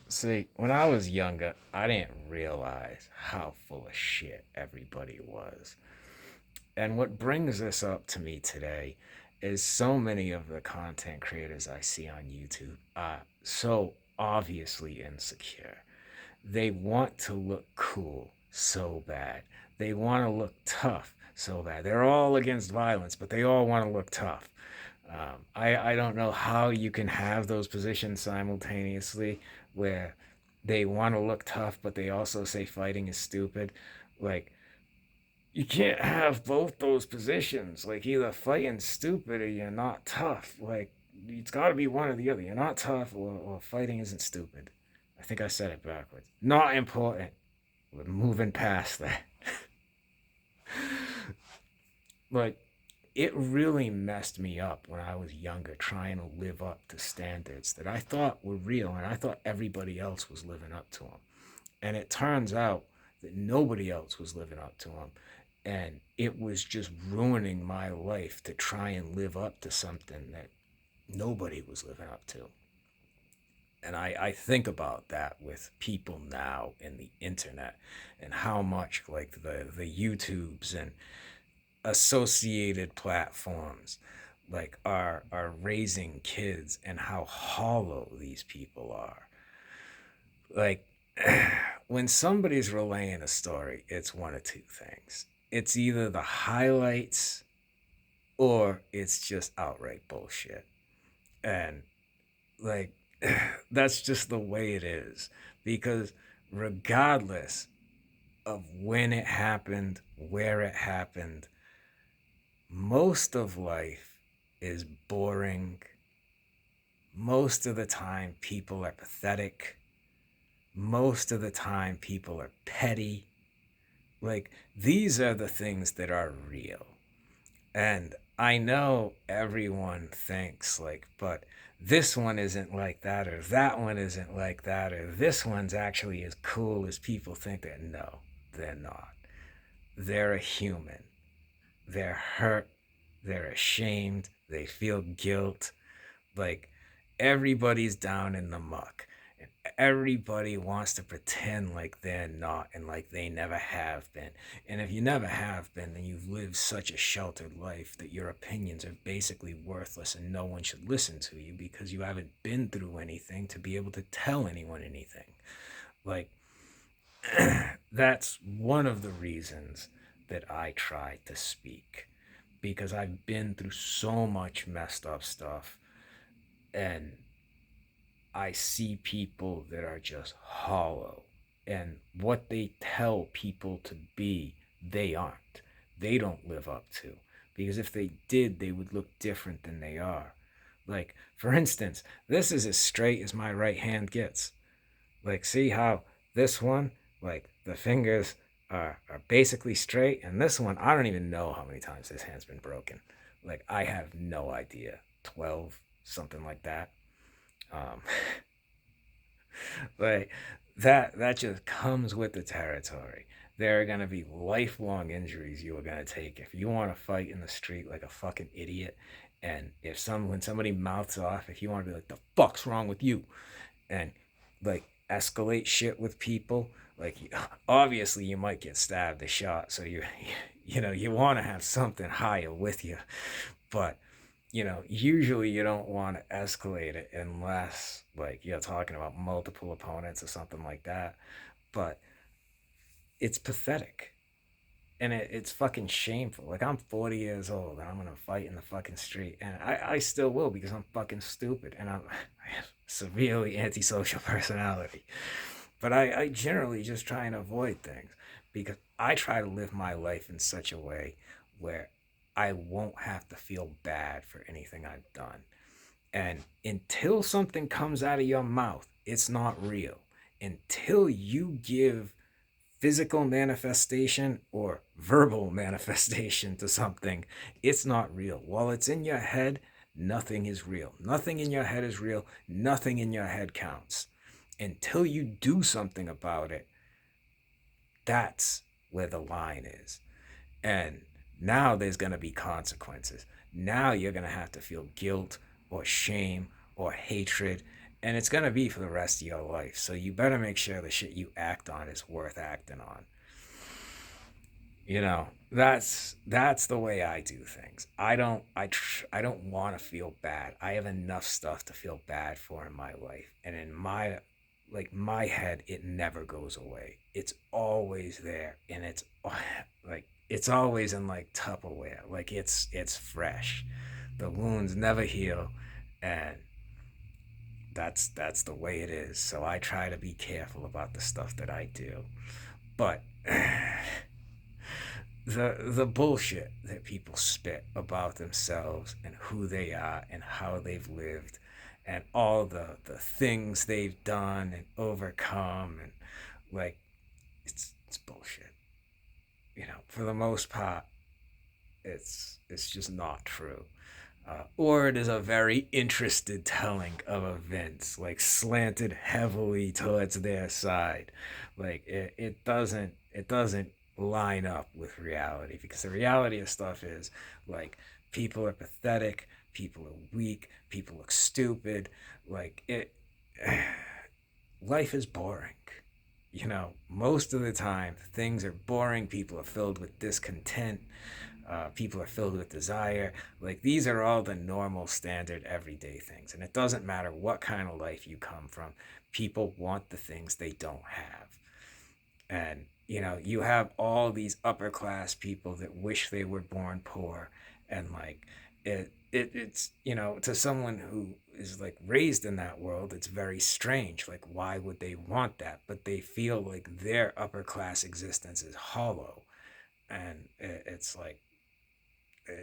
See, when I was younger, I didn't realize how full of shit everybody was. And what brings this up to me today is so many of the content creators I see on YouTube are so obviously insecure. They want to look cool so bad. They want to look tough so bad. They're all against violence, but they all want to look tough. I don't know how you can have those positions simultaneously where they want to look tough, but they also say fighting is stupid. Like, you can't have both those positions. Like, either fighting's stupid or you're not tough. Like, it's got to be one or the other. You're not tough or fighting isn't stupid. I think I said it backwards. Not important. We're moving past that. Like, it really messed me up when I was younger trying to live up to standards that I thought were real and I thought everybody else was living up to them. And it turns out that nobody else was living up to them. And it was just ruining my life to try and live up to something that nobody was living up to. And I think about that with people now in the internet and how much like the YouTubes and associated platforms like are raising kids and how hollow these people are. Like when somebody's relaying a story, it's one of two things. It's either the highlights or it's just outright bullshit. And like that's just the way it is because regardless of when it happened, where it happened, most of life is boring. Most of the time, people are pathetic. Most of the time, people are petty. Like, these are the things that are real. And I know everyone thinks, like, but this one isn't like that, or that one isn't like that, or this one's actually as cool as people think that. No, they're not. They're a human. They're hurt, they're ashamed, they feel guilt. Like everybody's down in the muck. And everybody wants to pretend like they're not and like they never have been. And if you never have been, then you've lived such a sheltered life that your opinions are basically worthless and no one should listen to you because you haven't been through anything to be able to tell anyone anything. Like, that's one of the reasons that I try to speak because I've been through so much messed up stuff and I see people that are just hollow and what they tell people to be, they aren't. They don't live up to because if they did, they would look different than they are. Like, for instance, this is as straight as my right hand gets. Like, see how this one, like the fingers are basically straight, and this one, I don't even know how many times this hand's been broken. Like, I have no idea. 12, something like that. Um, like that just comes with the territory. There are gonna be lifelong injuries you are gonna take if you want to fight in the street like a fucking idiot. And if some when somebody mouths off, if you want to be like, the fuck's wrong with you, and like escalate shit with people, like obviously you might get stabbed or shot, so you want to have something higher with you, but usually you don't want to escalate it unless like you're talking about multiple opponents or something like that. But it's pathetic and it's fucking shameful. Like, I'm 40 years old and I'm gonna fight in the fucking street, and I still will because I'm fucking stupid and I have severely antisocial personality. But I generally just try and avoid things because I try to live my life in such a way where I won't have to feel bad for anything I've done. And until something comes out of your mouth, it's not real. Until you give physical manifestation or verbal manifestation to something, it's not real. While it's in your head, nothing is real. Nothing in your head is real. Nothing in your head counts. Until you do something about it, that's where the line is. And now there's going to be consequences. Now you're going to have to feel guilt or shame or hatred. and it's going to be for the rest of your life. So you better make sure the shit you act on is worth acting on. That's the way I do things. I don't want to feel bad. I have enough stuff to feel bad for in my life, and in my head, it never goes away. It's always there, and it's like it's always in like Tupperware. Like it's fresh. The wounds never heal, and that's the way it is. So I try to be careful about the stuff that I do. But the bullshit that people spit about themselves and who they are and how they've lived and all the things they've done and overcome, and like it's bullshit. For the most part, it's just not true. Or it is a very interested telling of events, like slanted heavily towards their side. Like it doesn't line up with reality, because the reality of stuff is like people are pathetic, people are weak, people look stupid. Like it, life is boring. Most of the time things are boring. People are filled with discontent. People are filled with desire. Like these are all the normal, standard, everyday things. And it doesn't matter what kind of life you come from. People want the things they don't have. And you have all these upper class people that wish they were born poor, and like it's to someone who is like raised in that world, it's very strange. Like, why would they want that? But they feel like their upper class existence is hollow. And it's like,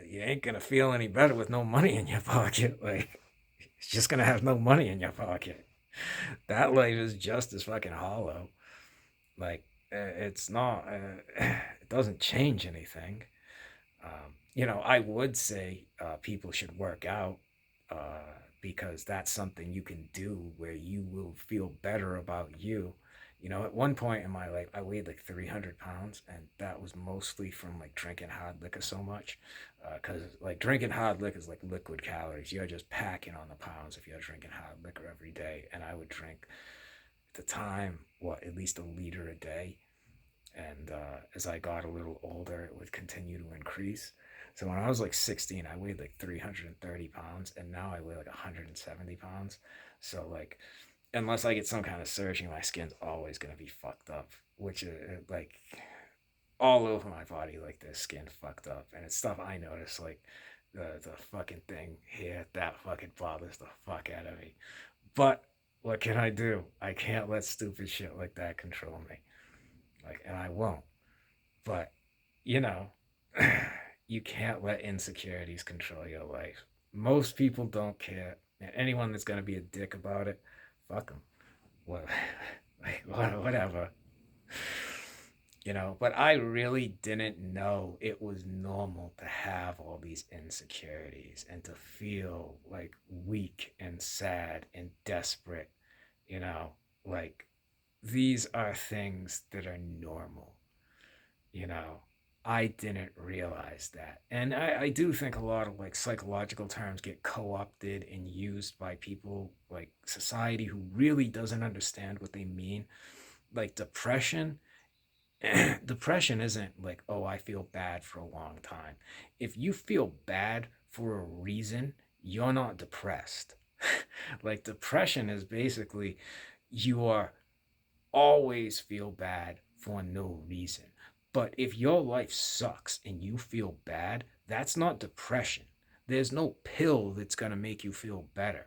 you ain't gonna feel any better with no money in your pocket. Like, it's just gonna have no money in your pocket. That life is just as fucking hollow. Like, it's not. It doesn't change anything. I would say people should work out, because that's something you can do where you will feel better about you. At one point in my life, I weighed like 300 pounds, and that was mostly from like drinking hard liquor so much. Because like drinking hard liquor is like liquid calories. You're just packing on the pounds if you're drinking hard liquor every day. And I would drink at the time, at least a liter a day. And as I got a little older, it would continue to increase. So when I was like 16, I weighed like 330 pounds, and now I weigh like 170 pounds. So like, unless I get some kind of surgery, my skin's always gonna be fucked up, which is like all over my body. Like the skin fucked up, and it's stuff I notice. Like the fucking thing here, that fucking bothers the fuck out of me. But what can I do? I can't let stupid shit like that control me. Like, and I won't. But you know, you can't let insecurities control your life. Most people don't care. And anyone that's gonna be a dick about it, fuck them. What, like, whatever. But I really didn't know it was normal to have all these insecurities and to feel like weak and sad and desperate. You know, like these are things that are normal. you know I didn't realize that. And I do think a lot of like psychological terms get co-opted and used by people like society who really doesn't understand what they mean. Like depression. Depression isn't like, oh, I feel bad for a long time. If you feel bad for a reason, you're not depressed. Like depression is basically, you are always feel bad for no reason. But if your life sucks and you feel bad, that's not depression. There's no pill that's going to make you feel better.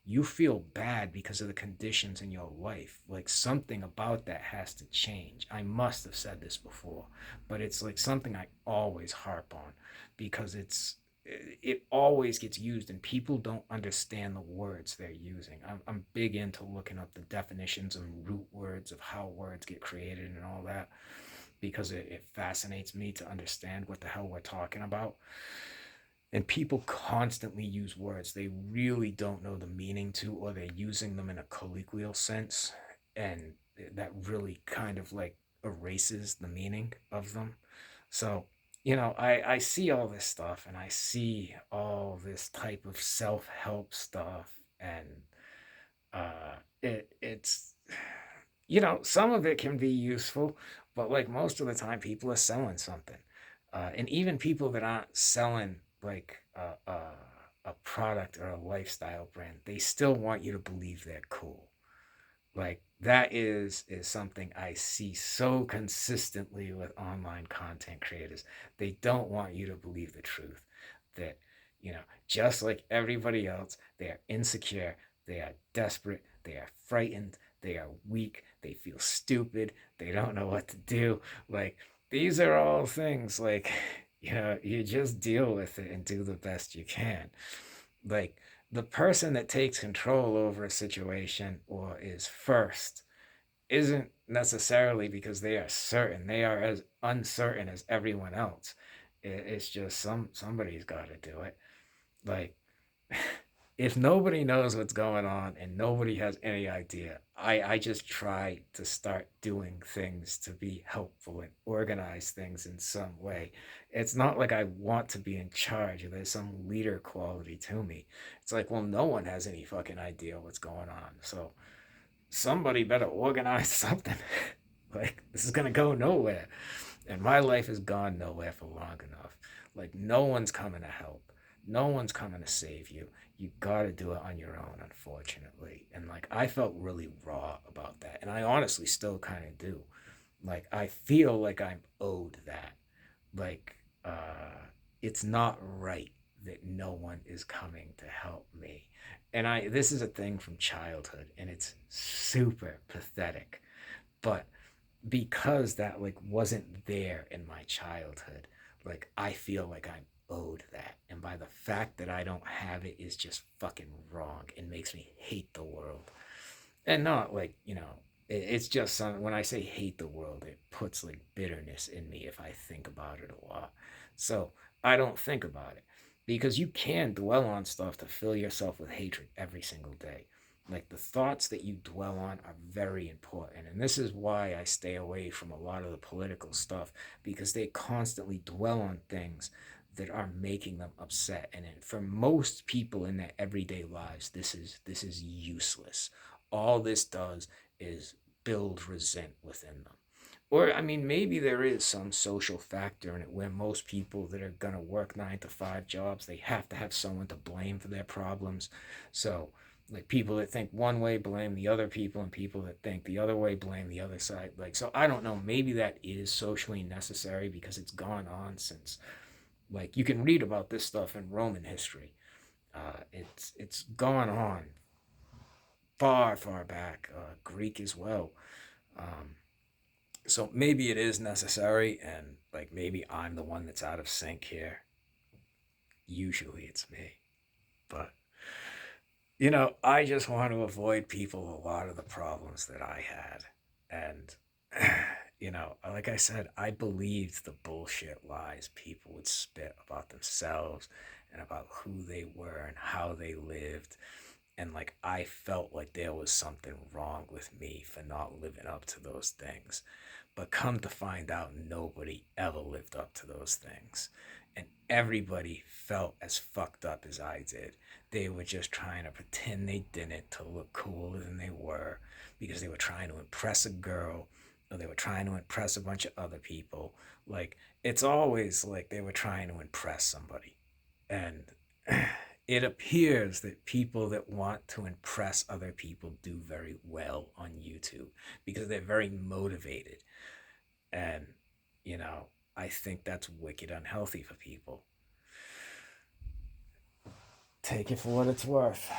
You feel bad because of the conditions in your life. Like something about that has to change. I must have said this before, but it's like something I always harp on, because it always gets used and people don't understand the words they're using. I'm big into looking up the definitions and root words of how words get created and all that, because it fascinates me to understand what the hell we're talking about. And people constantly use words they really don't know the meaning to, or they're using them in a colloquial sense, and that really kind of like erases the meaning of them. So I see all this stuff, and I see all this type of self-help stuff, and It's some of it can be useful, but like most of the time, people are selling something, and even people that aren't selling like a product or a lifestyle brand, they still want you to believe they're cool. Like that is something I see so consistently with online content creators. They don't want you to believe the truth that just like everybody else, they are insecure, they are desperate, they are frightened, they are weak, they feel stupid, they don't know what to do. Like these are all things like you just deal with it and do the best you can. Like the person that takes control over a situation or is first isn't necessarily because they are certain. They are as uncertain as everyone else. It's just somebody's got to do it. Like if nobody knows what's going on and nobody has any idea, I just try to start doing things to be helpful and organize things in some way. It's not like I want to be in charge or there's some leader quality to me. It's like, well, no one has any fucking idea what's going on. So somebody better organize something. Like, this is going to go nowhere. And my life has gone nowhere for long enough. Like, no one's coming to help. No one's coming to save you. You got to do it on your own, unfortunately. And like, I felt really raw about that. And I honestly still kind of do. Like, I feel like I'm owed that. Like, it's not right that no one is coming to help me. And this is a thing from childhood, and it's super pathetic. But because that like wasn't there in my childhood, like I feel like I'm owed that, and by the fact that I don't have it is just fucking wrong and makes me hate the world. And not like it's just when I say hate the world, it puts like bitterness in me if I think about it a lot. So I don't think about it because you can dwell on stuff to fill yourself with hatred every single day. Like the thoughts that you dwell on are very important. And this is why I stay away from a lot of the political stuff because they constantly dwell on things that are making them upset. And for most people in their everyday lives, this is useless. All this does is build resent within them. Or, I mean, maybe there is some social factor in it where most people that are going to work 9 to 5 jobs, they have to have someone to blame for their problems. So, like, people that think one way blame the other people, and people that think the other way blame the other side. Like, so I don't know. Maybe that is socially necessary because it's gone on since, like, you can read about this stuff in Roman history. It's gone on far, far back, Greek as well. Um, so maybe it is necessary, and like maybe I'm the one that's out of sync here. Usually it's me, but I just want to avoid people a lot of the problems that I had, and like I said, I believed the bullshit lies people would spit about themselves and about who they were and how they lived. And like I felt like there was something wrong with me for not living up to those things. But come to find out, nobody ever lived up to those things. And everybody felt as fucked up as I did. They were just trying to pretend they didn't to look cooler than they were because they were trying to impress a girl or they were trying to impress a bunch of other people. Like, it's always like they were trying to impress somebody. And it appears that people that want to impress other people do very well on YouTube because they're very motivated. And, you know, I think that's wicked unhealthy for people. Take it for what it's worth.